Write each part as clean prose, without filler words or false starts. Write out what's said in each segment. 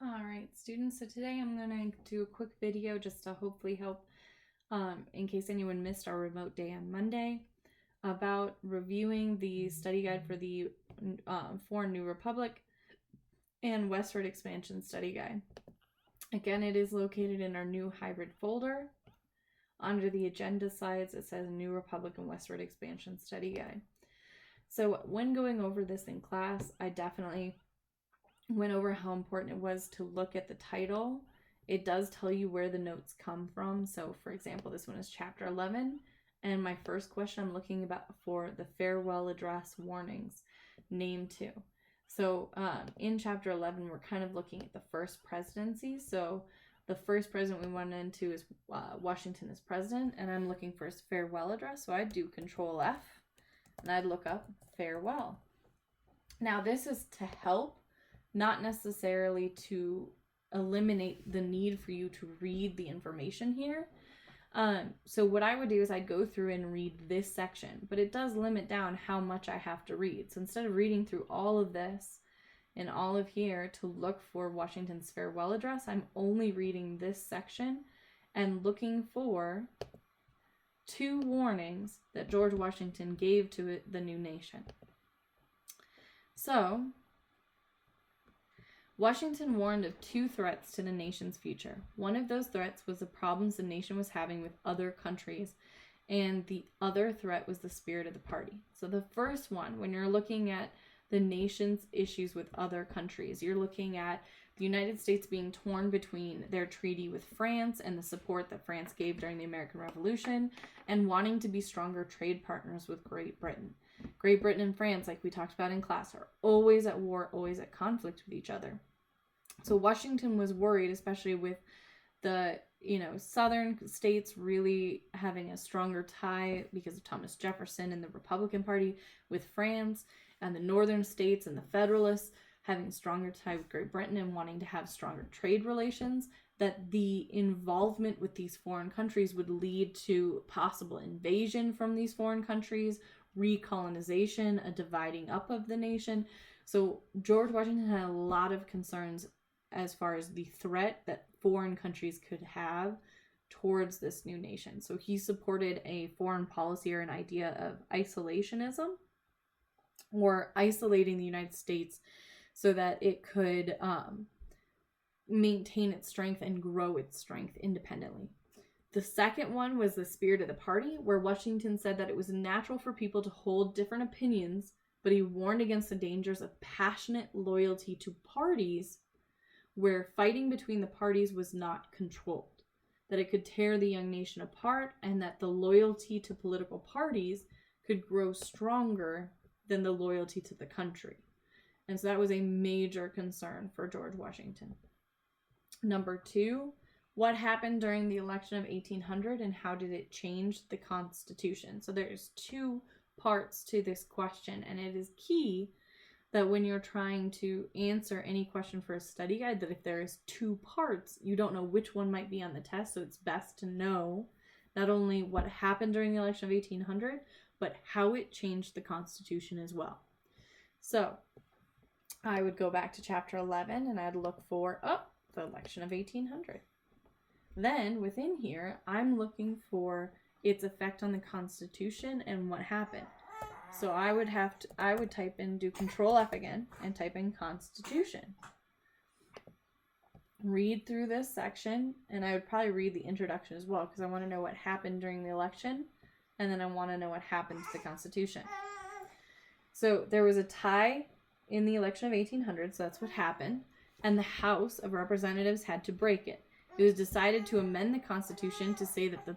All right, students, so today I'm going to do a quick video just to hopefully help in case anyone missed our remote day on Monday about reviewing the study guide for the Foreign New Republic and Westward Expansion Study Guide. Again, it is located in our new hybrid folder. Under the agenda slides, it says New Republic and Westward Expansion Study Guide. So when going over this in class, I definitely went over how important it was to look at the title. It does tell you where the notes come from. So for example, this one is chapter 11. And my first question I'm looking about for the farewell address warnings, name 2. So in chapter 11, we're kind of looking at the first presidency. So the first president we went into is Washington as president, and I'm looking for his farewell address. So I'd do Control F, and I'd look up farewell. Now this is to help, not necessarily to eliminate the need for you to read the information here. So what I would do is I'd go through and read this section, but it does limit down how much I have to read. So instead of reading through all of this and all of here to look for Washington's farewell address, I'm only reading this section and looking for 2 warnings that George Washington gave to the new nation. So Washington warned of 2 threats to the nation's future. One of those threats was the problems the nation was having with other countries, and the other threat was the spirit of the party. So the first one, when you're looking at the nation's issues with other countries, you're looking at the United States being torn between their treaty with France and the support that France gave during the American Revolution, and wanting to be stronger trade partners with Great Britain. Great Britain and France, like we talked about in class, are always at war, always at conflict with each other. So Washington was worried, especially with the, southern states really having a stronger tie because of Thomas Jefferson and the Republican Party with France, and the northern states and the Federalists having a stronger tie with Great Britain and wanting to have stronger trade relations, that the involvement with these foreign countries would lead to possible invasion from these foreign countries, recolonization, a dividing up of the nation. So George Washington had a lot of concerns as far as the threat that foreign countries could have towards this new nation. So he supported a foreign policy or an idea of isolationism, or isolating the United States so that it could maintain its strength and grow its strength independently. The second one was the spirit of the party, where Washington said that it was natural for people to hold different opinions, but he warned against the dangers of passionate loyalty to parties where fighting between the parties was not controlled, that it could tear the young nation apart, and that the loyalty to political parties could grow stronger than the loyalty to the country. And so that was a major concern for George Washington. Number 2, what happened during the election of 1800 and how did it change the Constitution? So there's 2 parts to this question, and it is key that when you're trying to answer any question for a study guide, that if there is 2 parts, you don't know which one might be on the test. So it's best to know not only what happened during the election of 1800, but how it changed the Constitution as well. So I would go back to chapter 11 and I'd look for, the election of 1800. Then within here, I'm looking for its effect on the Constitution and what happened. So I would type in, do Control F again, and type in Constitution. Read through this section, and I would probably read the introduction as well, because I want to know what happened during the election, and then I want to know what happened to the Constitution. So there was a tie in the election of 1800, so that's what happened, and the House of Representatives had to break it. It was decided to amend the Constitution to say that the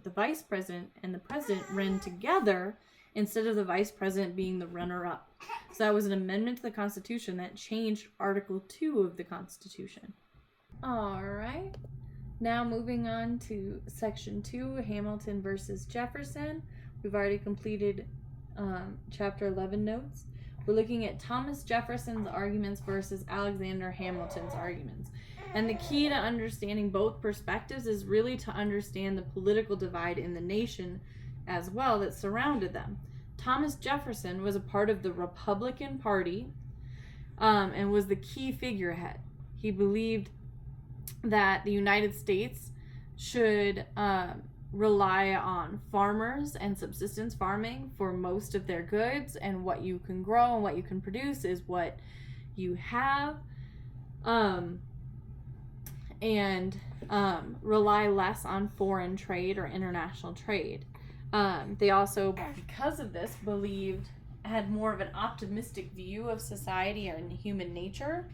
vice president and the president ran together instead of the vice president being the runner-up. So that was an amendment to the Constitution that changed Article 2 of the Constitution. All right. Now moving on to Section 2, Hamilton versus Jefferson. We've already completed Chapter 11 notes. We're looking at Thomas Jefferson's arguments versus Alexander Hamilton's arguments. And the key to understanding both perspectives is really to understand the political divide in the nation as well that surrounded them. Thomas Jefferson was a part of the Republican Party, and was the key figurehead. He believed that the United States should rely on farmers and subsistence farming for most of their goods, and what you can grow and what you can produce is what you have, and rely less on foreign trade or international trade. They also, because of this, had more of an optimistic view of society and human nature,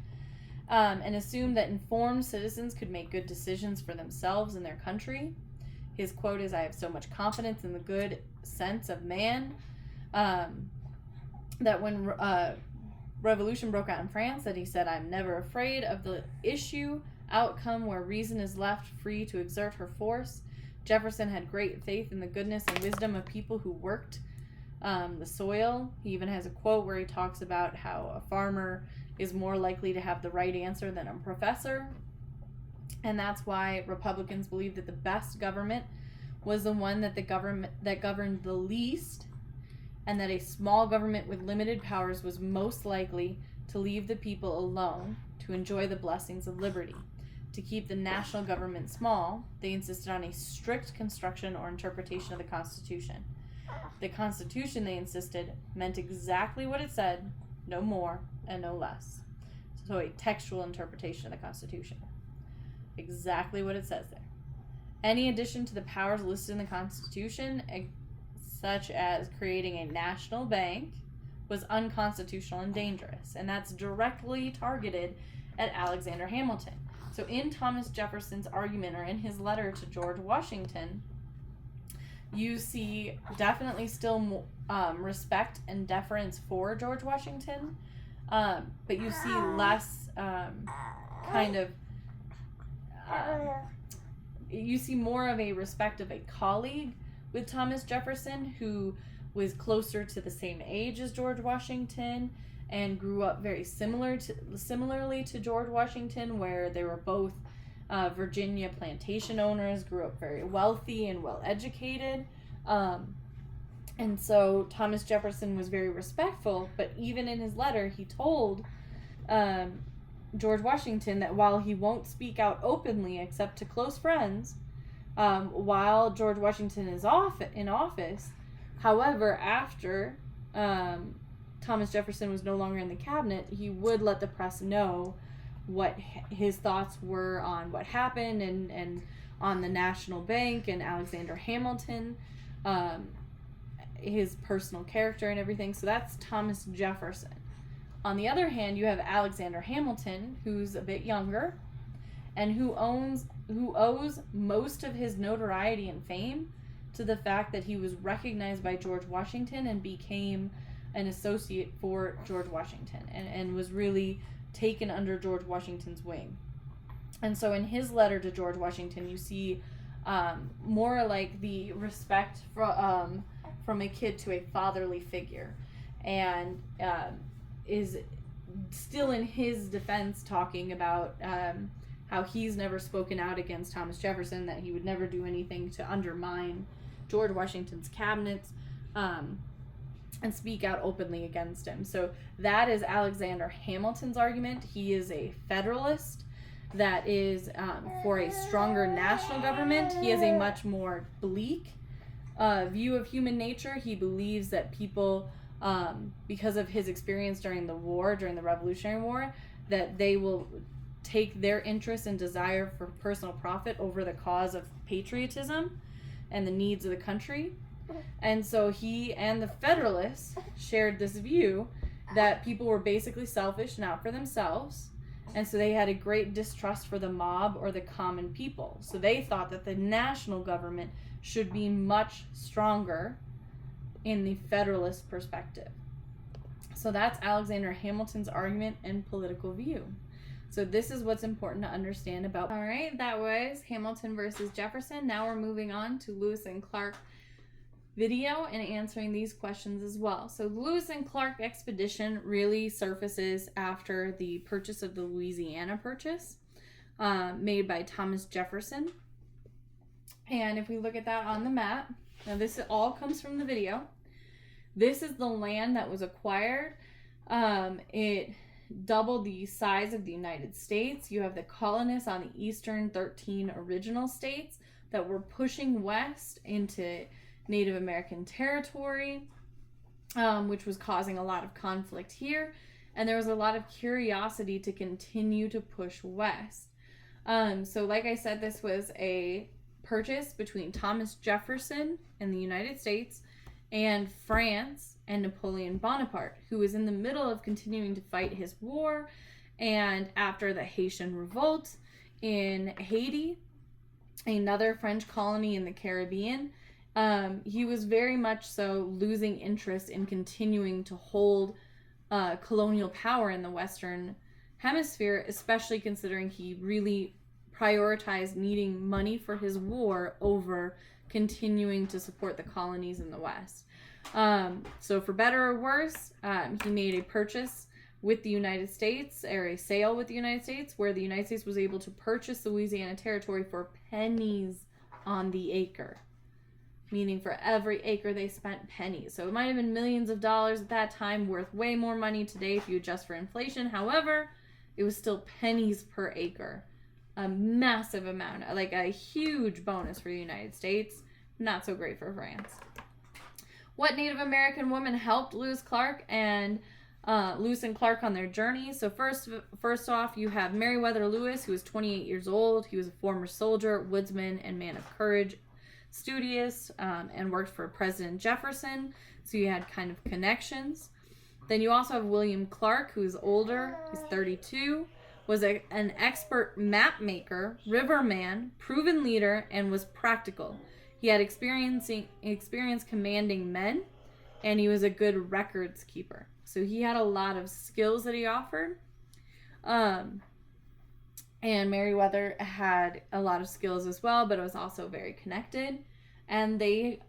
and assumed that informed citizens could make good decisions for themselves and their country. His quote is, "I have so much confidence in the good sense of man that when revolution broke out in France, that he said, 'I'm never afraid of the outcome where reason is left free to exert her force.' Jefferson had great faith in the goodness and wisdom of people who worked the soil." He even has a quote where he talks about how a farmer is more likely to have the right answer than a professor. And that's why Republicans believe that the best government was the one that governed the least, and that a small government with limited powers was most likely to leave the people alone to enjoy the blessings of liberty. To keep the national government small, they insisted on a strict construction or interpretation of the Constitution. The Constitution, they insisted, meant exactly what it said, no more and no less. So a textual interpretation of the Constitution. Exactly what it says there. Any addition to the powers listed in the Constitution, such as creating a national bank, was unconstitutional and dangerous. And that's directly targeted at Alexander Hamilton. So in Thomas Jefferson's argument, or in his letter to George Washington, you see definitely still respect and deference for George Washington, but you see less you see more of a respect of a colleague with Thomas Jefferson, who was closer to the same age as George Washington and grew up very similarly to George Washington, where they were both Virginia plantation owners, grew up very wealthy and well educated. And so Thomas Jefferson was very respectful, but even in his letter, he told George Washington that while he won't speak out openly except to close friends, while George Washington is in office, however, after Thomas Jefferson was no longer in the cabinet, he would let the press know what his thoughts were on what happened and on the National Bank and Alexander Hamilton, his personal character and everything. So that's Thomas Jefferson. On the other hand, you have Alexander Hamilton, who's a bit younger, and who owes most of his notoriety and fame to the fact that he was recognized by George Washington and became an associate for George Washington, and was really taken under George Washington's wing. And so in his letter to George Washington, you see more like the respect from a kid to a fatherly figure, and is still in his defense talking about how he's never spoken out against Thomas Jefferson, that he would never do anything to undermine George Washington's cabinets, and speak out openly against him. So that is Alexander Hamilton's argument. He is a Federalist that is for a stronger national government. He has a much more bleak view of human nature. He believes that people, because of his experience during the Revolutionary War, that they will take their interest and desire for personal profit over the cause of patriotism and the needs of the country. And so he and the Federalists shared this view that people were basically selfish, not for themselves. And so they had a great distrust for the mob or the common people. So they thought that the national government should be much stronger in the Federalist perspective. So that's Alexander Hamilton's argument and political view. So this is what's important to understand about. All right, that was Hamilton versus Jefferson. Now we're moving on to Lewis and Clark video and answering these questions as well. So the Lewis and Clark expedition really surfaces after the purchase of the Louisiana Purchase made by Thomas Jefferson. And if we look at that on the map, now this all comes from the video. This is the land that was acquired. It doubled the size of the United States. You have the colonists on the eastern 13 original states that were pushing west into Native American territory, which was causing a lot of conflict here. And there was a lot of curiosity to continue to push west. So like I said, this was a purchase between Thomas Jefferson in the United States and France and Napoleon Bonaparte, who was in the middle of continuing to fight his war. And after the Haitian Revolt in Haiti, another French colony in the Caribbean, he was very much so losing interest in continuing to hold colonial power in the Western Hemisphere, especially considering he really prioritized needing money for his war over continuing to support the colonies in the West. So for better or worse, he made a purchase with the United States, or a sale with the United States, where the United States was able to purchase the Louisiana Territory for pennies on the acre. Meaning for every acre they spent pennies. So it might have been millions of dollars at that time, worth way more money today if you adjust for inflation. However, it was still pennies per acre. A massive amount, like a huge bonus for the United States. Not so great for France. What Native American woman helped Lewis and Clark on their journey? So first off, you have Meriwether Lewis, who was 28 years old. He was a former soldier, woodsman, and man of courage, studious, and worked for President Jefferson. So you had kind of connections. Then you also have William Clark, who's older. He's 32. Was an expert map maker, riverman, proven leader, and was practical. He had experience commanding men, and he was a good records keeper. So he had a lot of skills that he offered. And Meriwether had a lot of skills as well, but it was also very connected. And they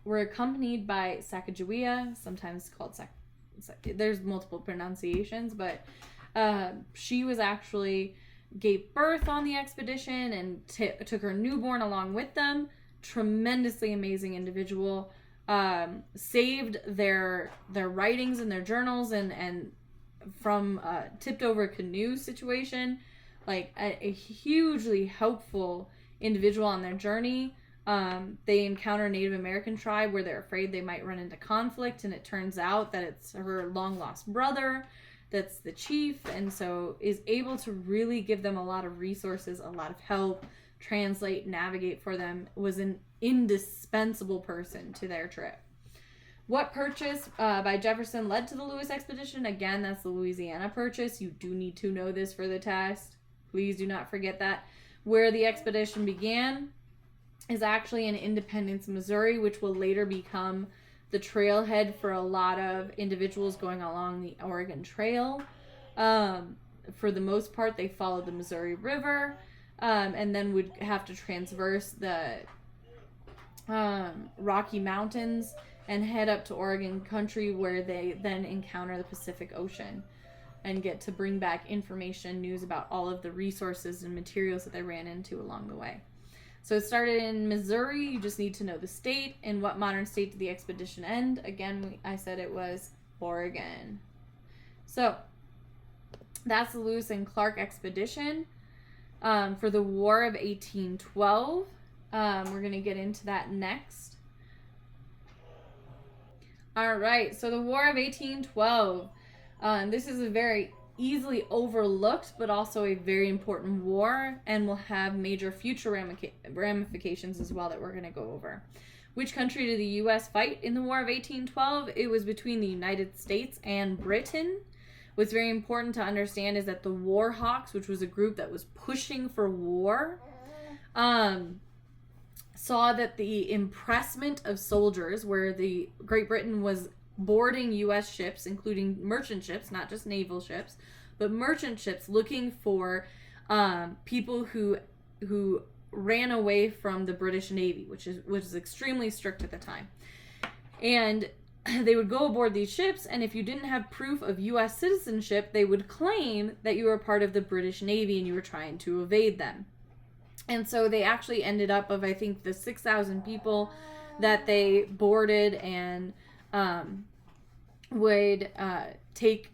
were accompanied by Sacagawea, sometimes called there's multiple pronunciations, but she was actually gave birth on the expedition and took her newborn along with them. Tremendously amazing individual. Saved their writings and their journals and from tipped over canoe situation. Like a hugely helpful individual on their journey. They encounter a Native American tribe where they're afraid they might run into conflict, and it turns out that it's her long lost brother that's the chief, and so is able to really give them a lot of resources, a lot of help, translate, navigate for them. Was an indispensable person to their trip. What purchase by Jefferson led to the Lewis expedition? Again, that's the Louisiana Purchase. You do need to know this for the test. Please do not forget that. Where the expedition began is actually in Independence, Missouri, which will later become the trailhead for a lot of individuals going along the Oregon Trail. For the most part, they followed the Missouri River, and then would have to traverse the Rocky Mountains and head up to Oregon country, where they then encounter the Pacific Ocean and get to bring back information, news about all of the resources and materials that they ran into along the way. So it started in Missouri. You just need to know the state. In what modern state did the expedition end? Again, I said it was Oregon. So that's the Lewis and Clark expedition. For the War of 1812, we're going to get into that next. All right, so the War of 1812. This is a very easily overlooked, but also a very important war, and will have major future ramifications as well that we're going to go over. Which country did the U.S. fight in the War of 1812? It was between the United States and Britain. What's very important to understand is that the War Hawks, which was a group that was pushing for war, saw that the impressment of soldiers, where the Great Britain was boarding U.S. ships, including merchant ships, not just naval ships, but merchant ships, looking for people who ran away from the British Navy, which was extremely strict at the time. And they would go aboard these ships, and if you didn't have proof of U.S. citizenship, they would claim that you were part of the British Navy and you were trying to evade them. And so they actually ended up of, I think, the 6,000 people that they boarded and would take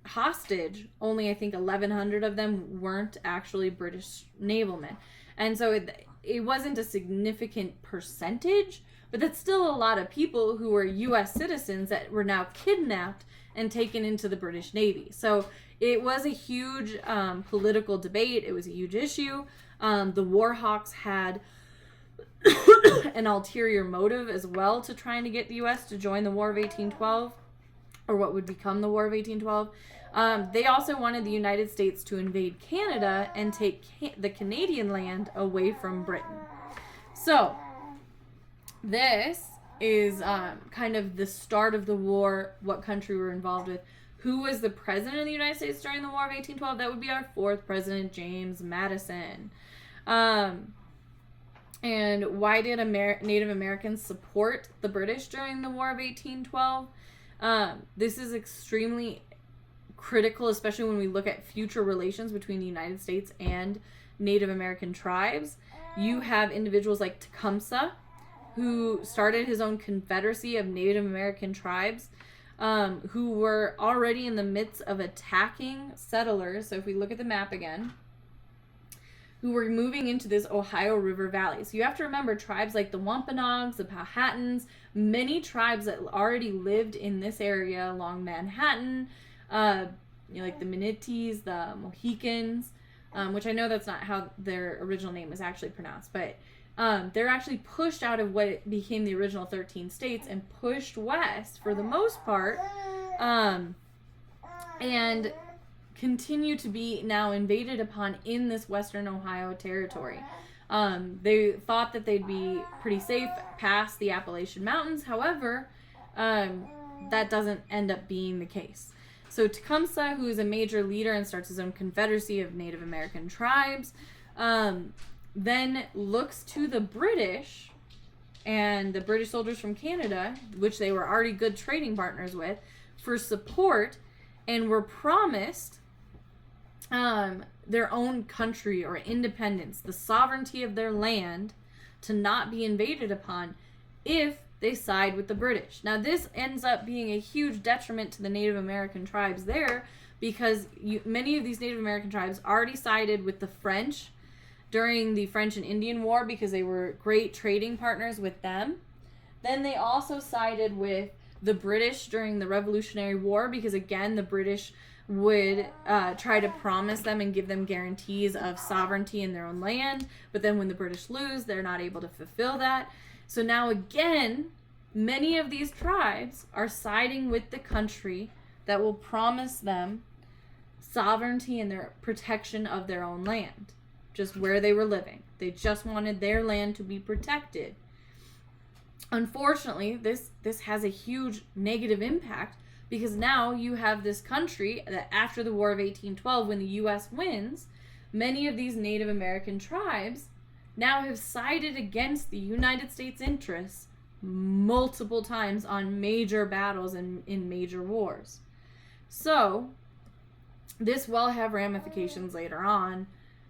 hostage, only I think 1,100 of them weren't actually British navalmen. And so it wasn't a significant percentage, but that's still a lot of people who were U.S. citizens that were now kidnapped and taken into the British Navy. So it was a huge political debate. It was a huge issue. The war hawks had an ulterior motive as well to trying to get the U.S. to join the War of 1812, or what would become the War of 1812. They also wanted the United States to invade Canada and take the Canadian land away from Britain. So this is kind of the start of the war, what country we're involved with. Who was the president of the United States during the War of 1812? That would be our fourth president, James Madison. And why did Native Americans support the British during the War of 1812? This is extremely critical, especially when we look at future relations between the United States and Native American tribes. You have individuals like Tecumseh, who started his own confederacy of Native American tribes, who were already in the midst of attacking settlers. So if we look at the map again, who were moving into this Ohio River Valley. So you have to remember tribes like the Wampanoags, the Powhatans, many tribes that already lived in this area along Manhattan, like the Minities, the Mohicans, which I know that's not how their original name is actually pronounced, but they're actually pushed out of what became the original 13 states and pushed west for the most part, and continue to be now invaded upon in this Western Ohio territory. They thought that they'd be pretty safe past the Appalachian Mountains. However, that doesn't end up being the case. So Tecumseh, who is a major leader and starts his own confederacy of Native American tribes, then looks to the British and the British soldiers from Canada, which they were already good trading partners with, for support, and were promised their own country or independence, the sovereignty of their land, to not be invaded upon if they side with the British. Now this ends up being a huge detriment to the Native American tribes there, because many of these Native American tribes already sided with the French during the French and Indian War because they were great trading partners with them. Then they also sided with the British during the Revolutionary War because, again, the British would try to promise them and give them guarantees of sovereignty in their own land. But then when the British lose, they're not able to fulfill that. So now, again, many of these tribes are siding with the country that will promise them sovereignty and their protection of their own land, just where they were living. They just wanted their land to be protected. Unfortunately, this has a huge negative impact because now you have this country that after the War of 1812, when the U.S. wins, many of these Native American tribes now have sided against the United States interests multiple times on major battles and in major wars. So this will have ramifications later on.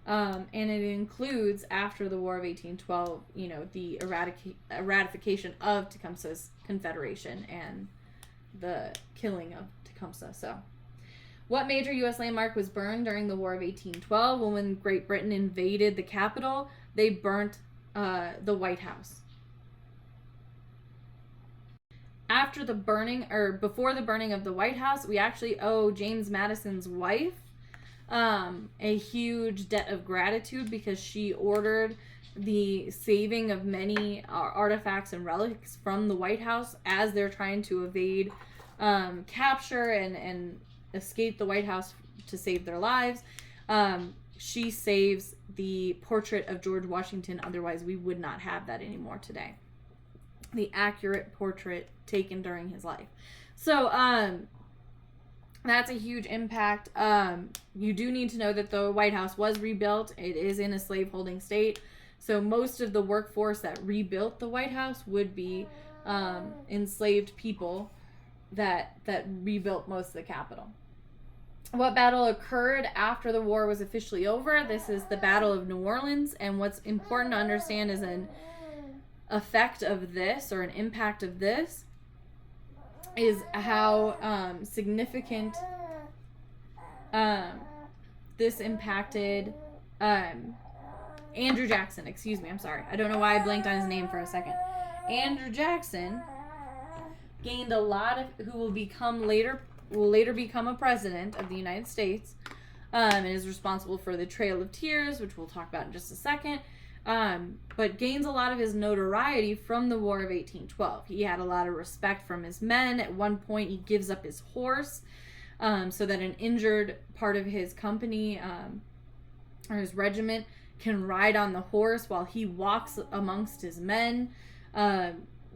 And it includes, after the War of 1812, the ratification of Tecumseh's Confederation and the killing of Tecumseh. So, what major U.S. landmark was burned during the War of 1812? Well, when Great Britain invaded the capital, they burnt the White House. After the burning, or before the burning of the White House, we actually owe James Madison's wife a huge debt of gratitude because she ordered the saving of many artifacts and relics from the White House as they're trying to evade capture and escape the White House to save their lives. She saves the portrait of George Washington, otherwise we would not have that anymore today. The accurate portrait taken during his life. So, that's a huge impact. You do need to know that the White House was rebuilt. It is in a slaveholding state. So most of the workforce that rebuilt the White House would be enslaved people that rebuilt most of the Capitol. What battle occurred after the war was officially over? This is the Battle of New Orleans. And what's important to understand is an effect of this, or an impact of this, is how significant this impacted Andrew Jackson. Excuse me, I'm sorry. I don't know why I blanked on his name for a second. Andrew Jackson gained a lot of, who will later become a president of the United States, and is responsible for the Trail of Tears, which we'll talk about in just a second. But gains a lot of his notoriety from the War of 1812. He had a lot of respect from his men. At one point, he gives up his horse so that an injured part of his company or his regiment can ride on the horse while he walks amongst his men,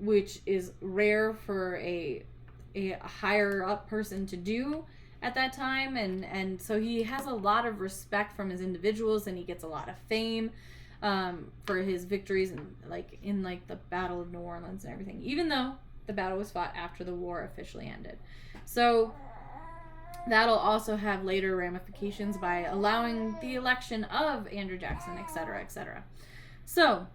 which is rare for a higher up person to do at that time. And so he has a lot of respect from his individuals, and he gets a lot of fame for his victories in the Battle of New Orleans and everything, even though the battle was fought after the war officially ended. So that'll also have later ramifications by allowing the election of Andrew Jackson, etc., etc. So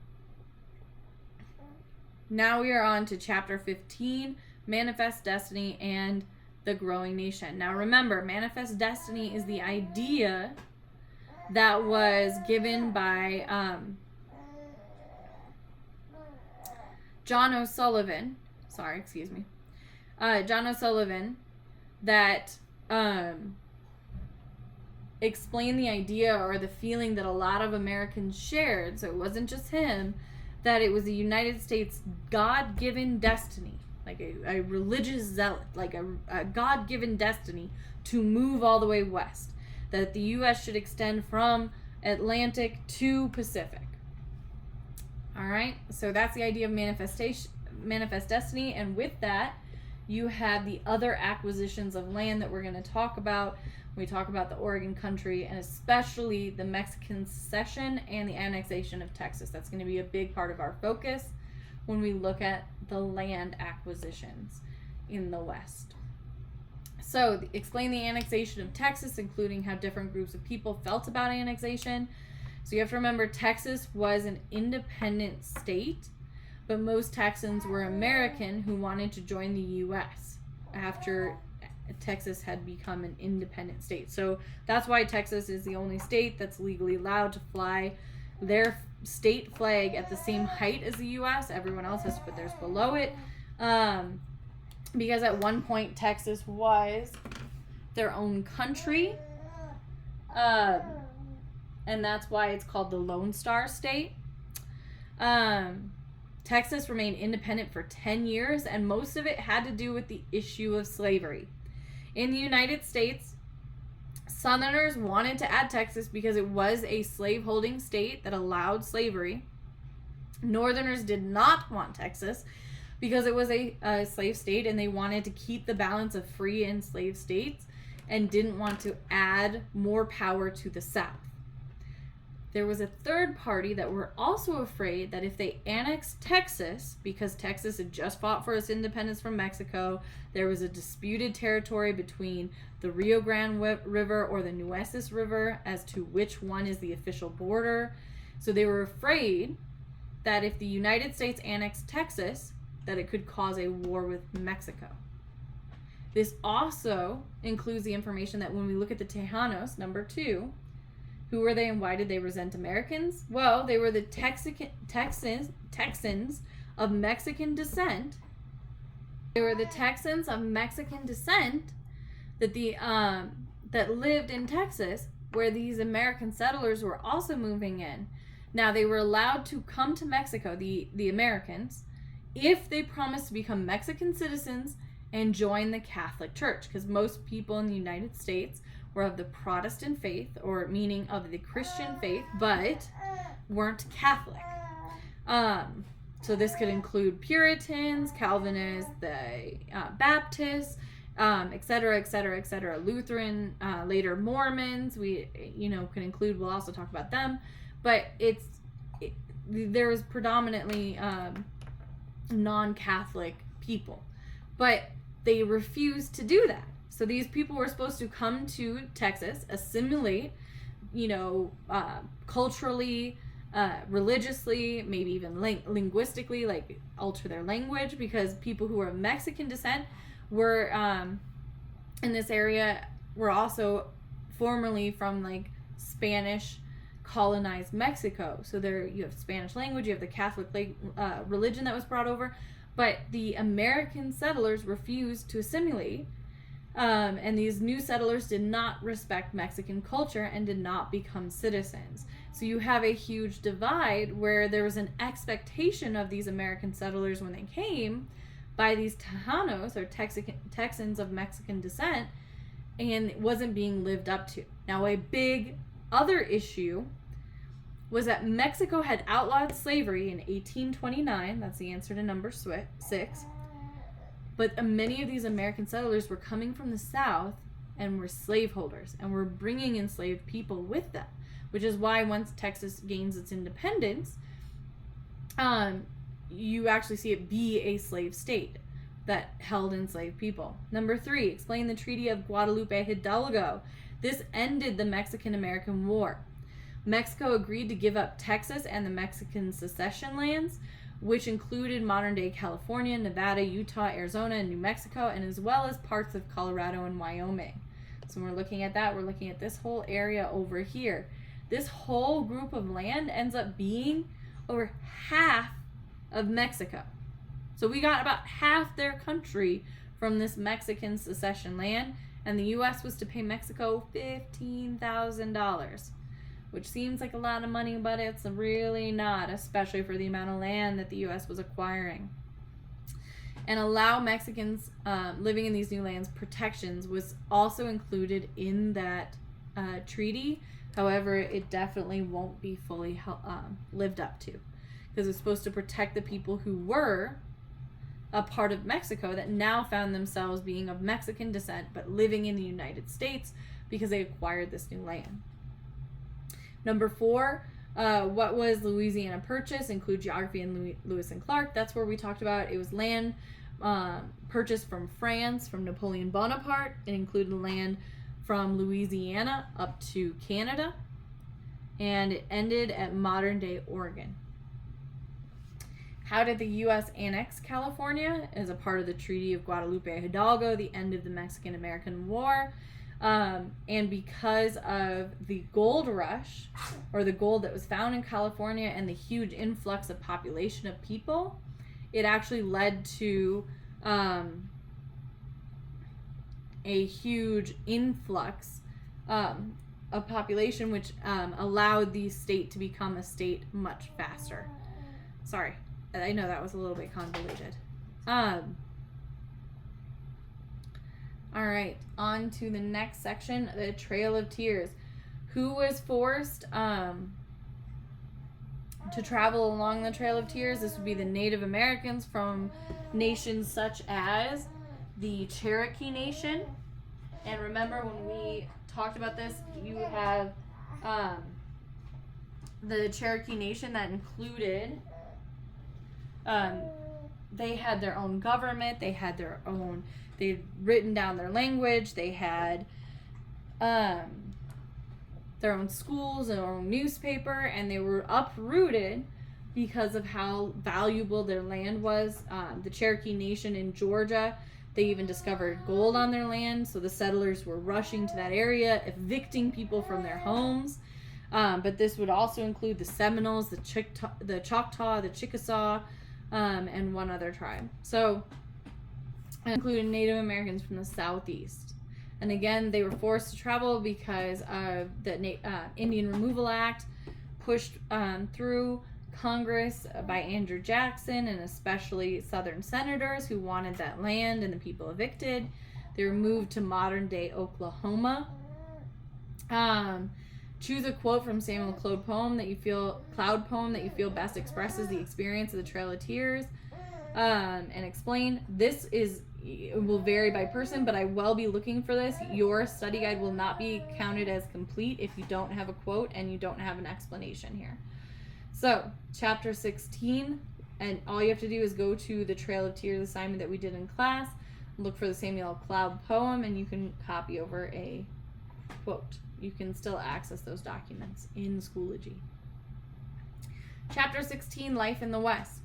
now we are on to chapter 15, Manifest Destiny and the Growing Nation. Now remember, Manifest Destiny is the idea that was given by John O'Sullivan. John O'Sullivan, that explained the idea or the feeling that a lot of Americans shared. So it wasn't just him, that it was the United States God-given destiny, like a religious zealot, like a God-given destiny to move all the way west. That the U.S. should extend from Atlantic to Pacific. All right, so that's the idea of manifest destiny, and with that, you have the other acquisitions of land that we're going to talk about. We talk about the Oregon Country, and especially the Mexican cession and the annexation of Texas. That's going to be a big part of our focus when we look at the land acquisitions in the West. So, explain the annexation of Texas, including how different groups of people felt about annexation. So, you have to remember, Texas was an independent state, but most Texans were American who wanted to join the U.S. after Texas had become an independent state. So, that's why Texas is the only state that's legally allowed to fly their state flag at the same height as the U.S. Everyone else has to put theirs below it. Because at one point Texas was their own country, and that's why it's called the Lone Star State. Texas remained independent for 10 years, and most of it had to do with the issue of slavery. In the United States, Southerners wanted to add Texas because it was a slave-holding state that allowed slavery. Northerners did not want Texas because it was a slave state, and they wanted to keep the balance of free and slave states and didn't want to add more power to the South. There was a third party that were also afraid that if they annexed Texas, because Texas had just fought for its independence from Mexico, there was a disputed territory between the Rio Grande River or the Nueces River as to which one is the official border. So they were afraid that if the United States annexed Texas, that it could cause a war with Mexico. This also includes the information that when we look at the Tejanos, number 2, who were they and why did they resent Americans? Well, they were the Texans of Mexican descent. They were the Texans of Mexican descent that lived in Texas, where these American settlers were also moving in. Now, they were allowed to come to Mexico, the Americans, if they promised to become Mexican citizens and join the Catholic Church, because most people in the United States were of the Protestant faith, or meaning of the Christian faith, but weren't Catholic. So this could include Puritans, Calvinists, the Baptists, etc., etc., etc., Lutheran, later Mormons. We, could include. We'll also talk about them, but there was predominantly non-Catholic people, but they refused to do that. So these people were supposed to come to Texas, assimilate, culturally, religiously, maybe even linguistically, like alter their language, because people who were of Mexican descent were in this area were also formerly from like Spanish colonized Mexico. So there you have Spanish language, you have the Catholic religion that was brought over, but the American settlers refused to assimilate, and these new settlers did not respect Mexican culture and did not become citizens. So you have a huge divide where there was an expectation of these American settlers when they came by these Tejanos or Texans of Mexican descent, and it wasn't being lived up to. Now, a big other issue was that Mexico had outlawed slavery in 1829. That's the answer to number 6. But many of these American settlers were coming from the South and were slaveholders and were bringing enslaved people with them, which is why once Texas gains its independence, you actually see it be a slave state that held enslaved people. Number 3, explain the Treaty of Guadalupe Hidalgo. This ended the Mexican-American War. Mexico agreed to give up Texas and the Mexican secession lands, which included modern-day California, Nevada, Utah, Arizona, and New Mexico, and as well as parts of Colorado and Wyoming. So when we're looking at that, we're looking at this whole area over here. This whole group of land ends up being over half of Mexico. So we got about half their country from this Mexican secession land, and the U.S. was to pay Mexico $15,000. Which seems like a lot of money, but it's really not, especially for the amount of land that the U.S. was acquiring. And allow Mexicans living in these new lands protections was also included in that treaty. However, it definitely won't be fully lived up to, because it's supposed to protect the people who were a part of Mexico that now found themselves being of Mexican descent but living in the United States because they acquired this new land. Number 4, what was Louisiana Purchase? Include geography and Lewis and Clark. That's where we talked about it was land purchased from France, from Napoleon Bonaparte. It included land from Louisiana up to Canada. And it ended at modern-day Oregon. How did the U.S. annex California? As a part of the Treaty of Guadalupe Hidalgo, the end of the Mexican-American War. And because of the gold rush, or the gold that was found in California, and the huge influx of population of people, it actually led to a huge influx of population, which allowed the state to become a state much faster. Sorry, I know that was a little bit convoluted. All right, on to the next section, the Trail of Tears. Who was forced to travel along the Trail of Tears? This would be the Native Americans from nations such as the Cherokee Nation. And remember when we talked about this, you have the Cherokee Nation that included, they had their own government, they had their own, they'd written down their language, they had their own schools, their own newspaper, and they were uprooted because of how valuable their land was. The Cherokee Nation in Georgia, they even discovered gold on their land, so the settlers were rushing to that area, evicting people from their homes. But this would also include the Seminoles, the Choctaw, the Chickasaw, and one other tribe. So, including Native Americans from the Southeast. And again, they were forced to travel because of the Indian Removal Act pushed through Congress by Andrew Jackson, and especially Southern senators who wanted that land and the people evicted. They were moved to modern-day Oklahoma. Choose a quote from Samuel Cloud poem that you feel best expresses the experience of the Trail of Tears, and explain. This it will vary by person, but I will be looking for this. Your study guide will not be counted as complete if you don't have a quote and you don't have an explanation here. So, chapter 16, and all you have to do is go to the Trail of Tears assignment that we did in class, look for the Samuel Cloud poem, and you can copy over a quote. You can still access those documents in Schoology. Chapter 16, Life in the West.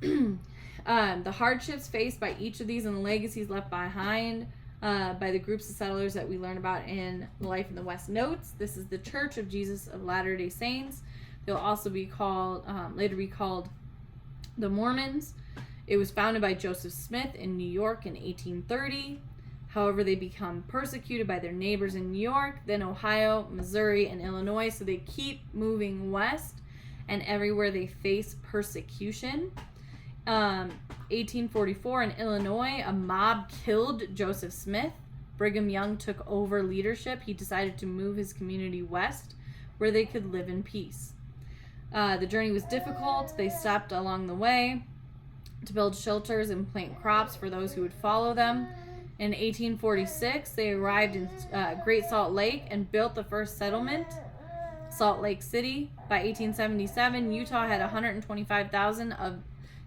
The hardships faced by each of these and the legacies left behind by the groups of settlers that we learn about in Life in the West Notes. This is the Church of Jesus of Latter-day Saints. They'll also be called, later be called the Mormons. It was founded by Joseph Smith in New York in 1830. However, they become persecuted by their neighbors in New York, then Ohio, Missouri, and Illinois. So they keep moving west, and everywhere they face persecution. 1844 in Illinois, a mob killed Joseph Smith. Brigham Young took over leadership. He decided to move his community west, where they could live in peace. The journey was difficult. They stopped along the way to build shelters and plant crops for those who would follow them. In 1846, they arrived in Great Salt Lake and built the first settlement, Salt Lake City. By 1877, Utah had 125,000 of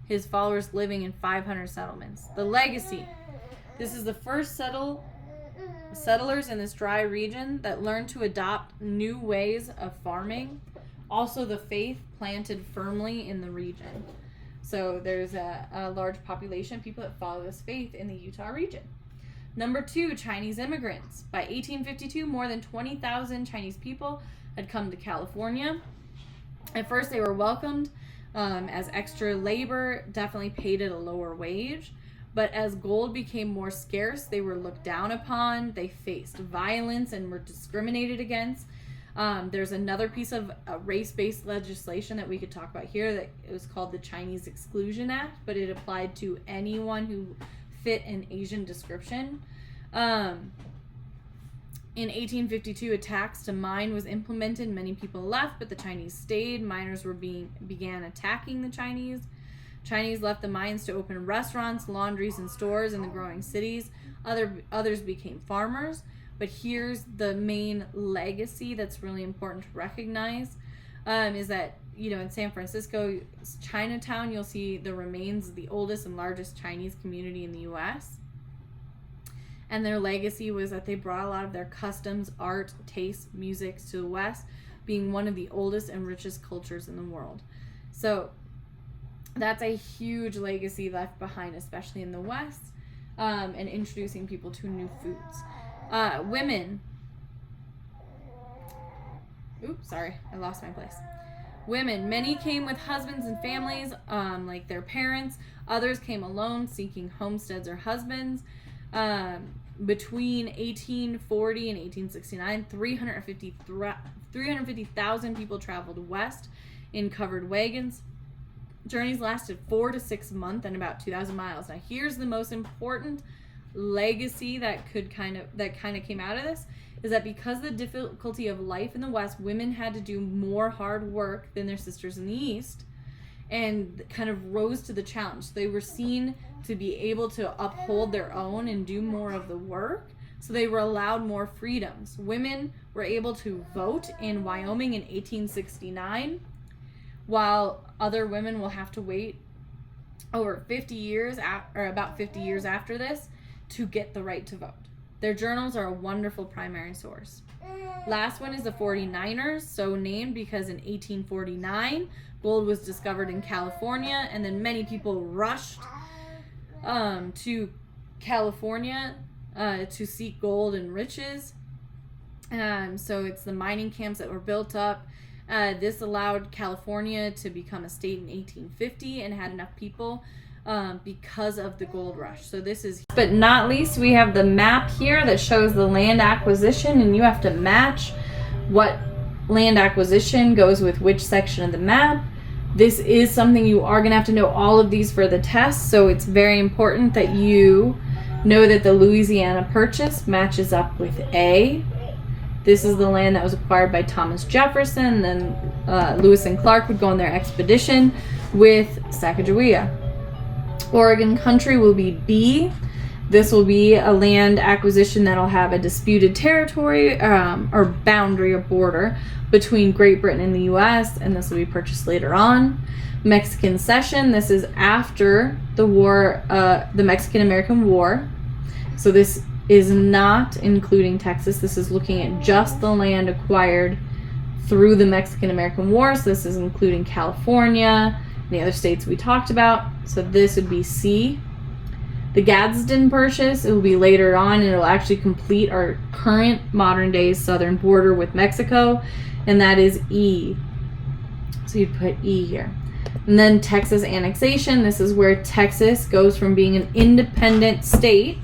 his followers living in 500 settlements. The legacy. This is the first settlers in this dry region that learned to adopt new ways of farming. Also, the faith planted firmly in the region. So there's a large population of people that follow this faith in the Utah region. Number 2, Chinese immigrants. By 1852, more than 20,000 Chinese people had come to California. At first, they were welcomed as extra labor, definitely paid at a lower wage. But as gold became more scarce, they were looked down upon. They faced violence and were discriminated against. There's another piece of race-based legislation that we could talk about here that it was called the Chinese Exclusion Act, but it applied to anyone who fit an Asian description. In 1852, a tax to mine was implemented. Many people left, but the Chinese stayed. Miners began attacking the Chinese. Chinese left the mines to open restaurants, laundries, and stores in the growing cities. Others became farmers. But here's the main legacy that's really important to recognize, is that, in San Francisco, Chinatown, you'll see the remains of the oldest and largest Chinese community in the U.S. And their legacy was that they brought a lot of their customs, art, tastes, music to the West, being one of the oldest and richest cultures in the world. So that's a huge legacy left behind, especially in the West, and introducing people to new foods. Women. Oops, sorry, I lost my place. Women. Many came with husbands and families, like their parents. Others came alone, seeking homesteads or husbands. Between 1840 and 1869, 350,000 people traveled west in covered wagons. Journeys lasted 4 to 6 months and about 2,000 miles. Now, here's the most important legacy that kind of came out of this, is that because of the difficulty of life in the West, women had to do more hard work than their sisters in the East, and kind of rose to the challenge. They were seen to be able to uphold their own and do more of the work, so they were allowed more freedoms. Women were able to vote in Wyoming in 1869, while other women will have to wait over 50 years, or about 50 years after this, to get the right to vote. Their journals are a wonderful primary source. Last one is the 49ers, so named because in 1849, gold was discovered in California, and then many people rushed to California to seek gold and riches. So it's the mining camps that were built up. This allowed California to become a state in 1850 and had enough people because of the gold rush. So this is, but not least, we have the map here that shows the land acquisition, and you have to match what land acquisition goes with which section of the map. This is something you are going to have to know all of these for the test, so it's very important that you know that the Louisiana Purchase matches up with A. This is the land that was acquired by Thomas Jefferson. Then Lewis and Clark would go on their expedition with Sacagawea. Oregon country will be B. This will be a land acquisition that'll have a disputed territory or boundary or border between Great Britain and the U.S., and this will be purchased later on. Mexican cession. This is after the war, the Mexican-American War. So this is not including Texas. This is looking at just the land acquired through the Mexican-American War. So this is including California and the other states we talked about. So this would be C. The Gadsden Purchase, it will be later on, and it'll actually complete our current modern day southern border with Mexico, and that is E. So you'd put E here. And then Texas annexation, this is where Texas goes from being an independent state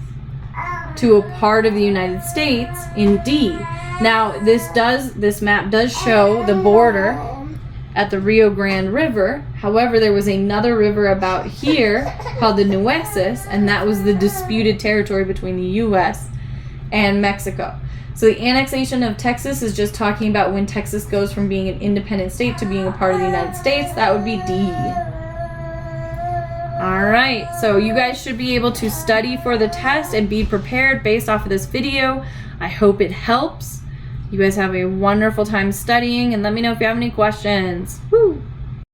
to a part of the United States in D. Now, this map does show the border at the Rio Grande River. However, there was another river about here called the Nueces, and that was the disputed territory between the U.S. and Mexico. So the annexation of Texas is just talking about when Texas goes from being an independent state to being a part of the United States. That would be D. All right, so you guys should be able to study for the test and be prepared based off of this video. I hope it helps. You guys have a wonderful time studying, and let me know if you have any questions. Woo!